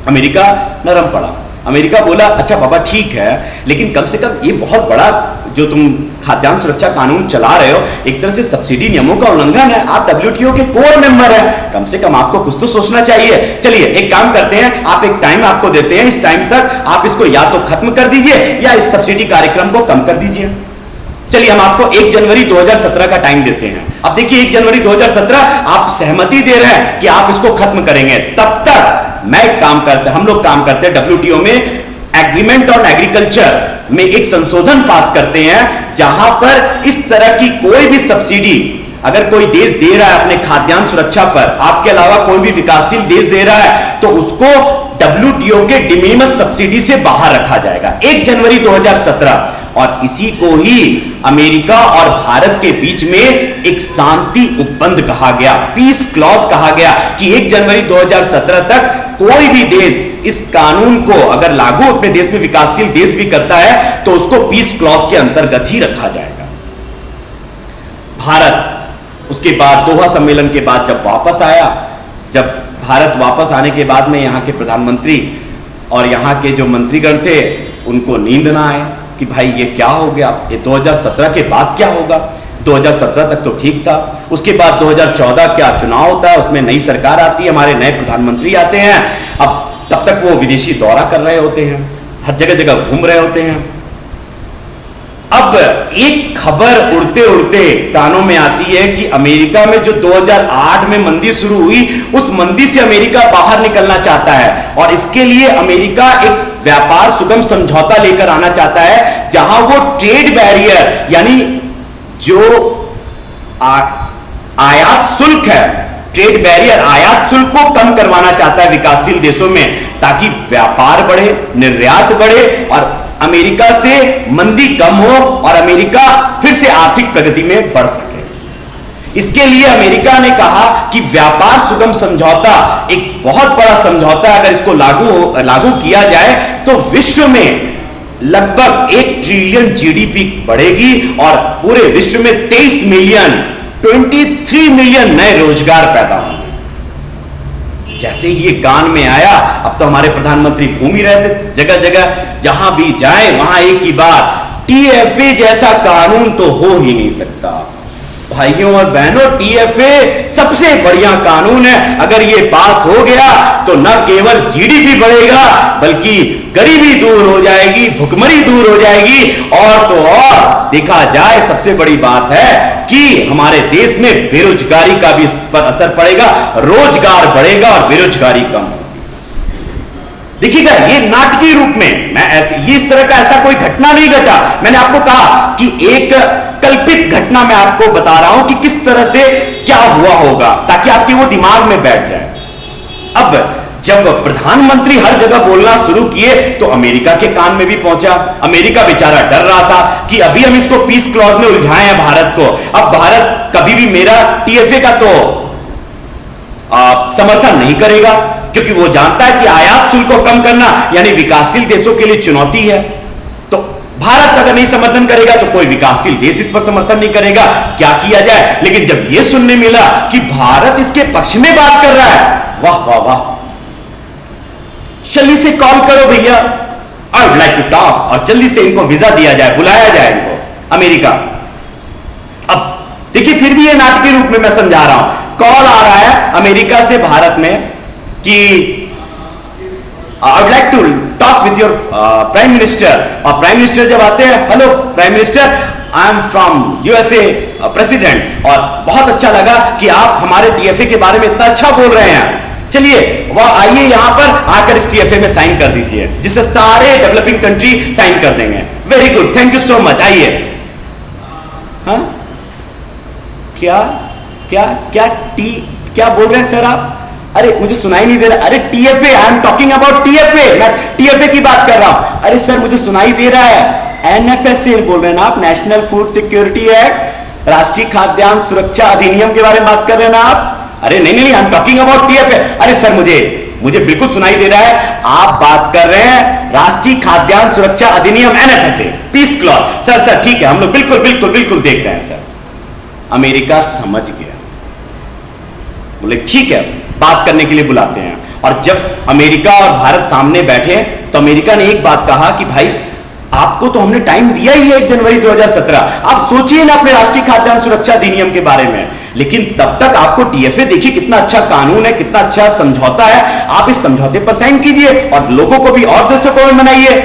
अमेरिका नरम पड़ा। अमेरिका बोला अच्छा बाबा ठीक है, लेकिन कम से कम ये बहुत बड़ा जो तुम खाद्यान्न सुरक्षा कानून चला रहे हो, एक तरह से सब्सिडी नियमों का उल्लंघन है। आप WTO के कोर मेंबर हैं, कम से कम आपको कुछ तो सोचना चाहिए। चलिए एक काम करते हैं, आप एक टाइम आपको देते हैं, इस टाइम तक आप इसको या तो खत्म कर दीजिए या इस सब्सिडी कार्यक्रम को कम कर दीजिए। चलिए हम आपको 1 जनवरी 2017 का टाइम देते हैं। अब देखिए 1 जनवरी 2017 आप सहमति दे रहे हैं कि आप इसको खत्म करेंगे, तब तक हम लोग काम करते हैं WTO में एग्रीमेंट ऑन एग्रीकल्चर में एक संशोधन पास करते हैं, जहां पर इस तरह की कोई भी सब्सिडी अगर कोई देश दे रहा है अपने खाद्यान्न सुरक्षा पर, आपके अलावा कोई भी विकासशील देश दे रहा है, तो उसको WTO के डिमिनिमस सब्सिडी से बाहर रखा जाएगा 1 जनवरी 2017। और इसी को ही अमेरिका और भारत के बीच में एक शांति उपबंध कहा गया, पीस क्लॉज कहा गया कि 1 जनवरी 2017 तक कोई भी देश इस कानून को अगर लागू अपने देश में विकासशील देश भी करता है तो उसको पीस क्लॉज के अंतर्गत ही रखा जाएगा। भारत उसके बाद दोहा सम्मेलन के बाद जब वापस आया, जब भारत वापस आने के बाद में यहाँ के प्रधानमंत्री और यहाँ के जो मंत्रीगण थे उनको नींद ना आए कि भाई ये क्या हो गया, ये 2017 के बाद क्या होगा? 2017 तक तो ठीक था, उसके बाद 2014 क्या चुनाव होता है, उसमें नई सरकार आती है, हमारे नए प्रधानमंत्री आते हैं, अब तब तक वो विदेशी दौरा कर रहे होते हैं, हर जगह जगह घूम रहे होते हैं। अब एक खबर उड़ते उड़ते कानों में आती है कि अमेरिका में जो 2008 में मंदी शुरू हुई, उस मंदी से अमेरिका बाहर निकलना चाहता है और इसके लिए अमेरिका एक व्यापार सुगम समझौता लेकर आना चाहता है, जहां वो ट्रेड बैरियर यानी जो आयात शुल्क है, ट्रेड बैरियर आयात शुल्क को कम करवाना चाहता है विकासशील देशों में, ताकि व्यापार बढ़े, निर्यात बढ़े और अमेरिका से मंदी कम हो और अमेरिका फिर से आर्थिक प्रगति में बढ़ सके। इसके लिए अमेरिका ने कहा कि व्यापार सुगम समझौता एक बहुत बड़ा समझौता है, अगर इसको लागू किया जाए तो विश्व में लगभग 1 ट्रिलियन GDP बढ़ेगी और पूरे विश्व में 23 मिलियन नए रोजगार पैदा होंगे। जैसे ही ये कान में आया, अब तो हमारे प्रधानमंत्री घूम ही रहे थे जगह जगह, जहां भी जाए वहां एक ही बात, TFA जैसा कानून तो हो ही नहीं सकता। भाइयों और बहनों, TFA सबसे बढ़िया कानून है, अगर ये पास हो गया तो न केवल GDP बढ़ेगा बल्कि गरीबी दूर हो जाएगी, भुखमरी दूर हो जाएगी, और तो और देखा जाए सबसे बड़ी बात है कि हमारे देश में बेरोजगारी का भी इस पर असर पड़ेगा, रोजगार बढ़ेगा और बेरोजगारी कम होगी। देखिएगा ये नाटकीय रूप में, ये इस तरह का ऐसा कोई घटना नहीं घटा। मैंने आपको कहा कि एक कल्पित घटना मैं आपको बता रहा हूं कि किस तरह से क्या हुआ होगा, ताकि आपके वो दिमाग में बैठ जाए। अब जब प्रधानमंत्री हर जगह बोलना शुरू किए तो अमेरिका के कान में भी पहुंचा। अमेरिका बेचारा डर रहा था कि अभी हम इसको पीस क्लॉज में उलझाए हैं भारत को, अब भारत कभी भी मेरा TFA का तो समर्थन नहीं करेगा, क्योंकि वो जानता है कि आयात शुल्क को कम करना यानी विकासशील देशों के लिए चुनौती है। तो भारत अगर नहीं समर्थन करेगा तो कोई विकासशील देश इस पर समर्थन नहीं करेगा, क्या किया जाए? लेकिन जब यह सुनने मिला कि भारत इसके पक्ष में बात कर रहा है, वाह वाह वाह, जल्दी से कॉल करो भैया, I would like to talk, और जल्दी से इनको वीजा दिया जाए, बुलाया जाए इनको अमेरिका। अब देखिए फिर भी ये नाटकीय रूप में मैं समझा रहा हूं, कॉल आ रहा है अमेरिका से भारत में कि I would like to talk with your prime minister, और प्राइम मिनिस्टर जब आते हैं, hello prime minister, I am from USA president, और बहुत अच्छा लगा कि आप हमारे TFA के बारे में इतना अच्छा बोल रहे हैं, चलिए वह आइए यहां पर आकर इस TFA में साइन कर दीजिए, जिससे सारे डेवलपिंग कंट्री साइन कर देंगे। Very good, thank you so much, आइए। हाँ क्या क्या क्या क्या बोल रहे हैं सर आप? अरे मुझे सुनाई नहीं दे रहा। अरे TFA, I am talking about TFA, मैं TFA की बात कर रहा हूं। अरे सर मुझे सुनाई दे रहा है, NFSA बोल रहे हैं ना आप, नेशनल फूड सिक्योरिटी एक्ट, राष्ट्रीय खाद्यान्न सुरक्षा अधिनियम के बारे में बात कर रहे हैं ना आप? अरे नहीं नहीं, I am talking about TFA। अरे सर मुझे मुझे बिल्कुल सुनाई दे रहा है आप बात कर रहे हैं राष्ट्रीय खाद्यान्न सुरक्षा अधिनियम एनएफएसए पीस क्लॉज। सर ठीक है, हम लोग बिल्कुल बिल्कुल बिल्कुल देख रहे हैं सर। अमेरिका समझ गया, बोले ठीक है, बात करने के लिए बुलाते हैं। और जब अमेरिका और भारत सामने बैठे तो अमेरिका ने एक बात कहा कि भाई आपको तो हमने टाइम दिया ही है 1 जनवरी 2017, आप सोचिए ना अपने राष्ट्रीय खाद्यान्न सुरक्षा अधिनियम के बारे में, लेकिन तब तक आपको टीएफए देखिए कितना अच्छा कानून है, कितना अच्छा समझौता है, आप इस समझौते पर साइन कीजिए और लोगों को भी और देशों को भी मनाइए।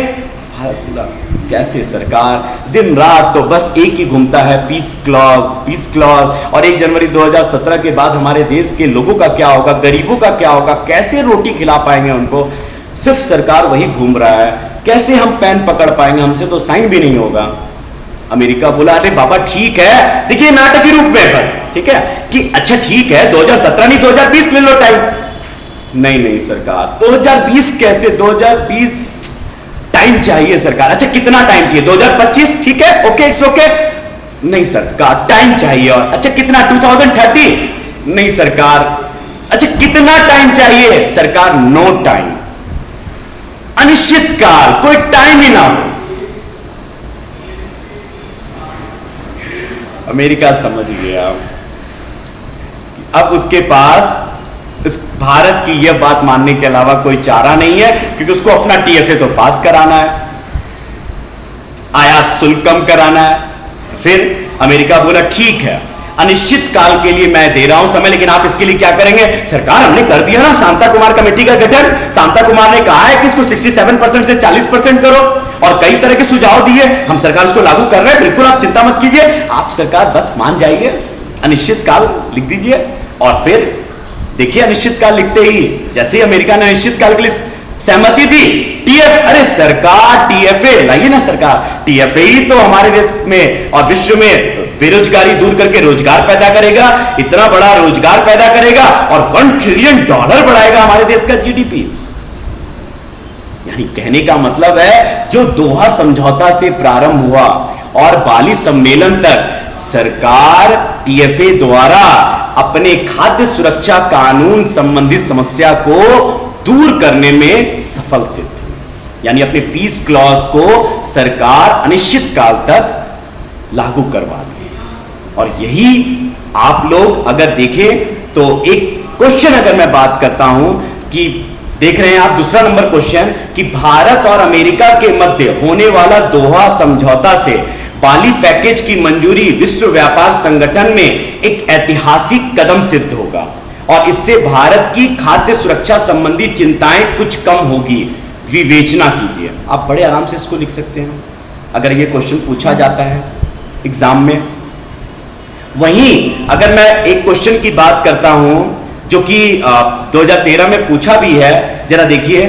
भारत बोला कैसे सरकार, दिन रात तो बस एक ही घूमता है पीस क्लॉज। और 1 जनवरी 2017 के बाद हमारे देश के लोगों का क्या होगा, गरीबों का क्या होगा, कैसे रोटी खिला पाएंगे उनको, सिर्फ सरकार वही घूम रहा है, कैसे हम पेन पकड़ पाएंगे, हमसे तो साइन भी नहीं होगा। अमेरिका बोला अरे बाबा ठीक है, देखिए नाटक के रूप में बस ठीक है कि अच्छा ठीक है 2017 नहीं 2020 ले लो टाइम। नहीं सरकार 2020 कैसे, 2020 टाइम चाहिए सरकार। अच्छा कितना टाइम चाहिए, 2025 ठीक है, ओके इट्स ओके। नहीं सरकार टाइम चाहिए। और अच्छा कितना 2030? नहीं सरकार। अच्छा कितना टाइम चाहिए सरकार? नो टाइम, अनिश्चित काल, कोई टाइम ही ना हो। अमेरिका समझ गया अब उसके पास इस भारत की यह बात मानने के अलावा कोई चारा नहीं है, क्योंकि उसको अपना टीएफए तो पास कराना है, आयात शुल्क कम कराना है। फिर अमेरिका बोला ठीक है अनिश्चित काल के लिए मैं दे रहा हूं समय, लेकिन आप इसके लिए क्या करेंगे? सरकार हमने कर दिया ना शांता कुमार कमेटी का गठन, शांता कुमार ने कहा है कि इसको 67% से 40% करो और कई तरह के सुझाव दिए, हम सरकार उसको लागू कर रहे हैं, बिल्कुल आप चिंता मत कीजिए, आप सरकार बस मान जाइए, अनिश्चित काल लिख दीजिए। और फिर देखिए अनिश्चित काल लिखते ही जैसे ही अमेरिका ने अनिश्चित काल के लिए सहमति दी, टीएफ अरे सरकार टीएफए लाइए ना सरकार, टीएफए ही तो हमारे देश में और विश्व में बेरोजगारी दूर करके रोजगार पैदा करेगा, इतना बड़ा रोजगार पैदा करेगा और $1 ट्रिलियन बढ़ाएगा हमारे देश का जीडीपी। यानी कहने का मतलब है जो दोहा समझौता से प्रारंभ हुआ और बाली सम्मेलन तक सरकार टीएफए द्वारा अपने खाद्य सुरक्षा कानून संबंधित समस्या को दूर करने में सफल सिद्ध हुई। यानी अपने पीस क्लॉज को सरकार अनिश्चित काल तक लागू करवा दी। और यही आप लोग अगर देखें तो एक क्वेश्चन अगर मैं बात करता हूं कि देख रहे हैं आप दूसरा नंबर क्वेश्चन कि भारत और अमेरिका के मध्य होने वाला दोहा समझौता से बाली पैकेज की मंजूरी विश्व व्यापार संगठन में एक ऐतिहासिक कदम सिद्ध होगा और इससे भारत की खाद्य सुरक्षा संबंधी चिंताएं कुछ कम होगी, विवेचना कीजिए। आप बड़े आराम से इसको लिख सकते हैं अगर यह क्वेश्चन पूछा जाता है एग्जाम में। वहीं अगर मैं एक क्वेश्चन की बात करता हूं जो कि 2013 में पूछा भी है, जरा देखिए,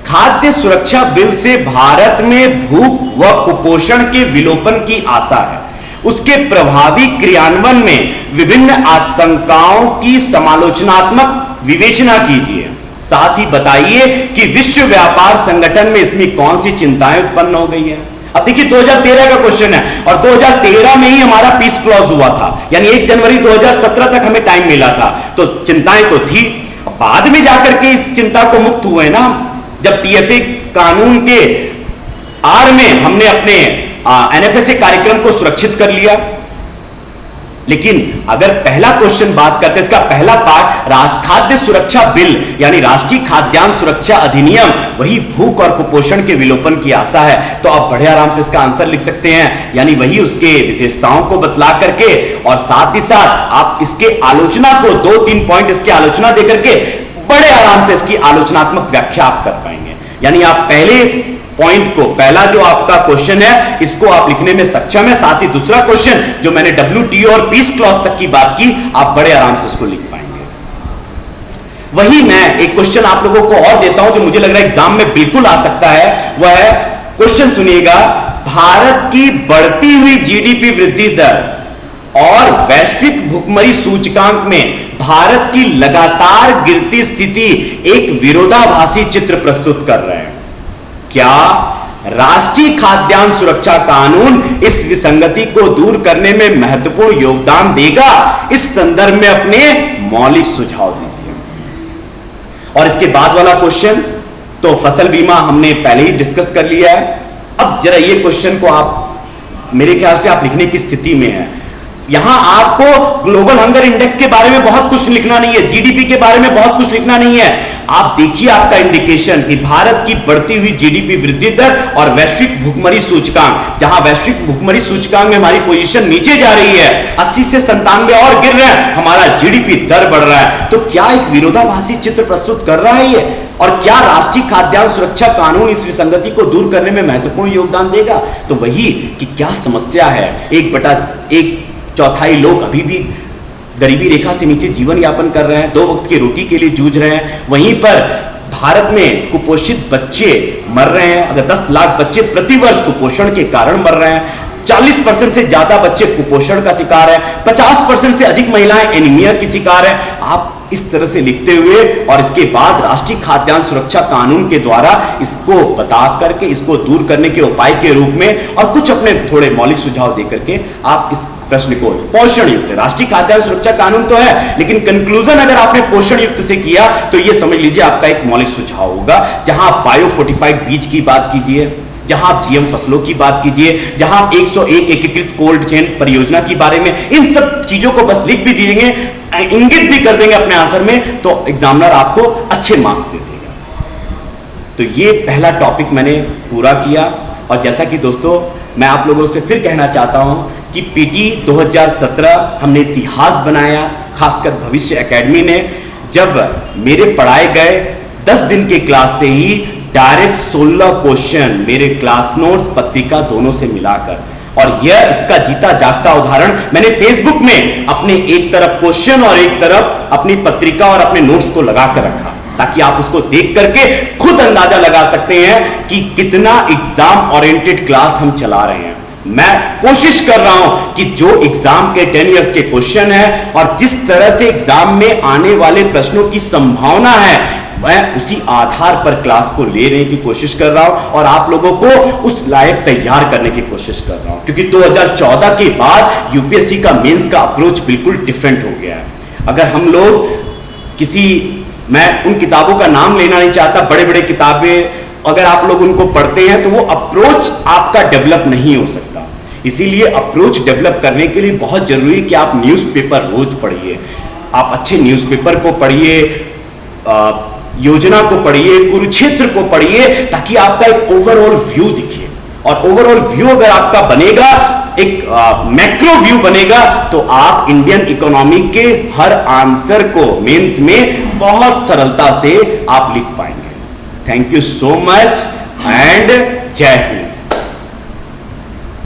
खाद्य सुरक्षा बिल से भारत में भूख व कुपोषण के विलोपन की आशा है, उसके प्रभावी क्रियान्वयन में विभिन्न आशंकाओं की समालोचनात्मक विवेचना कीजिए। साथ ही बताइए कि विश्व व्यापार संगठन में इसमें कौन सी चिंताएं उत्पन्न हो गई है। अब देखिए 2013 का क्वेश्चन है और 2013 में ही हमारा पीस क्लॉज हुआ था, यानी 1 जनवरी 2017 तक हमें टाइम मिला था, तो चिंताएं तो थी। बाद में जाकर के इस चिंता को मुक्त हुए ना, जब टीएफए कानून के आड़ में हमने अपने एनएफएसए कार्यक्रम को सुरक्षित कर लिया। लेकिन अगर पहला क्वेश्चन बात करते हैं, इसका पहला पार्ट खाद्य सुरक्षा बिल यानी राष्ट्रीय खाद्यान्न सुरक्षा अधिनियम, वही भूख और कुपोषण के विलोपन की आशा है, तो आप बड़े आराम से इसका आंसर लिख सकते हैं, यानी वही उसके विशेषताओं को बतला करके और साथ ही साथ आप इसके आलोचना को 2-3 पॉइंट इसकी आलोचना देकर के बड़े आराम से इसकी आलोचनात्मक व्याख्या आप कर पाएंगे। यानी आप पहले पॉइंट को, पहला जो आपका क्वेश्चन है, इसको आप लिखने में सक्षम है। साथ ही दूसरा क्वेश्चन जो मैंने WTO और पीस क्लॉज तक की बात की, आप बड़े आराम से इसको लिख पाएंगे। वही मैं एक क्वेश्चन आप लोगों को और देता हूं जो मुझे लग रहा है एग्जाम में बिल्कुल आ सकता है, वह है क्वेश्चन सुनिएगा, भारत की बढ़ती हुई जीडीपी वृद्धि दर और वैश्विक भुखमरी सूचकांक में भारत की लगातार गिरती स्थिति एक विरोधाभासी चित्र प्रस्तुत कर रहे हैं। क्या राष्ट्रीय खाद्यान्न सुरक्षा कानून इस विसंगति को दूर करने में महत्वपूर्ण योगदान देगा? इस संदर्भ में अपने मौलिक सुझाव दीजिए। और इसके बाद वाला क्वेश्चन तो फसल बीमा हमने पहले ही डिस्कस कर लिया है। अब जरा ये क्वेश्चन को आप, मेरे ख्याल से आप लिखने की स्थिति में है। यहां आपको ग्लोबल हंगर इंडेक्स के बारे में बहुत कुछ लिखना नहीं है, जीडीपी के बारे में बहुत कुछ लिखना नहीं है। आप देखिए आपका इंडिकेशन कि भारत की बढ़ती हुई जीडीपी वृद्धि दर और वैश्विक भुखमरी सूचकांक, जहां वैश्विक भुखमरी सूचकांक में हमारी पोजीशन नीचे जा रही है, 80 से 97 और गिर रहे हैं, हमारा जीडीपी दर बढ़ रहा है। तो क्या एक विरोधाभासी चित्र प्रस्तुत कर रहा है ये? और क्या राष्ट्रीय खाद्यान्न सुरक्षा कानून इस विसंगति को दूर करने में महत्वपूर्ण योगदान देगा? तो वही कि क्या समस्या है, 1/4 लोग अभी भी गरीबी रेखा से नीचे जीवन यापन कर रहे हैं, 2 वक्त की रोटी के लिए जूझ रहे हैं। वहीं पर भारत में कुपोषित बच्चे मर रहे हैं। अगर 10 लाख बच्चे प्रतिवर्ष कुपोषण के कारण मर रहे हैं, 40% से ज्यादा बच्चे कुपोषण का शिकार है, 50% से अधिक महिलाएं एनीमिया की शिकार है। आप इस तरह से लिखते हुए और इसके बाद राष्ट्रीय खाद्यान्न सुरक्षा कानून के द्वारा इसको बता करके, इसको दूर करने के उपाय के रूप में और कुछ अपने थोड़े मौलिक सुझाव देकर के आप इस प्रश्न को पोषण युक्त, राष्ट्रीय खाद्यान्न सुरक्षा कानून तो है लेकिन कंक्लूजन अगर आपने पोषण युक्त से किया तो ये समझ लीजिए आपका एक मौलिक सुझाव होगा, जहां आप बायो फोर्टिफाइड बीज की बात कीजिए, जहां आप जीएम फसलों की बात कीजिए, जहां आप 101 एकीकृत कोल्ड चेन परियोजना के बारे में, इन सब चीजों को बस लिख भी देंगे, इंगित भी कर देंगे अपने आंसर में, तो एग्जामिनर आपको अच्छे मार्क्स दे देगा। तो ये पहला टॉपिक मैंने पूरा किया। और जैसा कि दोस्तों मैं आप लोगों से फिर कहना चाहता हूं कि पीटी 2017 हमने इतिहास बनाया, खासकर भविष्य एकेडमी ने, जब मेरे पढ़ाए गए 10 दिन के क्लास से ही डायरेक्ट 16 क्वेश्चन मेरे क्लास नोट्स पत्रिका दोनों से मिलाकर, और यह इसका जीता जागता उदाहरण मैंने फेसबुक में अपने एक तरफ क्वेश्चन और एक तरफ अपनी पत्रिका और अपने नोट्स को लगा कर रखा, ताकि आप उसको देख करके खुद अंदाजा लगा सकते हैं कि कितना एग्जाम ओरिएंटेड क्लास हम चला रहे हैं। मैं कोशिश कर रहा हूं कि जो एग्जाम के 10 इयर्स के क्वेश्चन है और जिस तरह से एग्जाम में आने वाले प्रश्नों की संभावना है, मैं उसी आधार पर क्लास को लेने की कोशिश कर रहा हूं और आप लोगों को उस लायक तैयार करने की कोशिश कर रहा हूं, क्योंकि 2014 के बाद यूपीएससी का मेंस का अप्रोच बिल्कुल डिफरेंट हो गया है। अगर हम लोग किसी, मैं उन किताबों का नाम लेना नहीं चाहता, बड़े बड़े किताबें, अगर आप लोग उनको पढ़ते हैं तो वो अप्रोच आपका डेवलप नहीं हो सकता। इसीलिए अप्रोच डेवलप करने के लिए बहुत जरूरी है कि आप न्यूज़पेपर रोज पढ़िए, आप अच्छे न्यूज़पेपर को पढ़िए, योजना को पढ़िए, कुरुक्षेत्र को पढ़िए, ताकि आपका एक ओवरऑल व्यू दिखे। और ओवरऑल व्यू अगर आपका बनेगा, एक मैक्रो व्यू बनेगा, तो आप इंडियन इकोनॉमी के हर आंसर को मेंस में बहुत सरलता से आप लिख पाएंगे। Thank you so much and जय हिंद।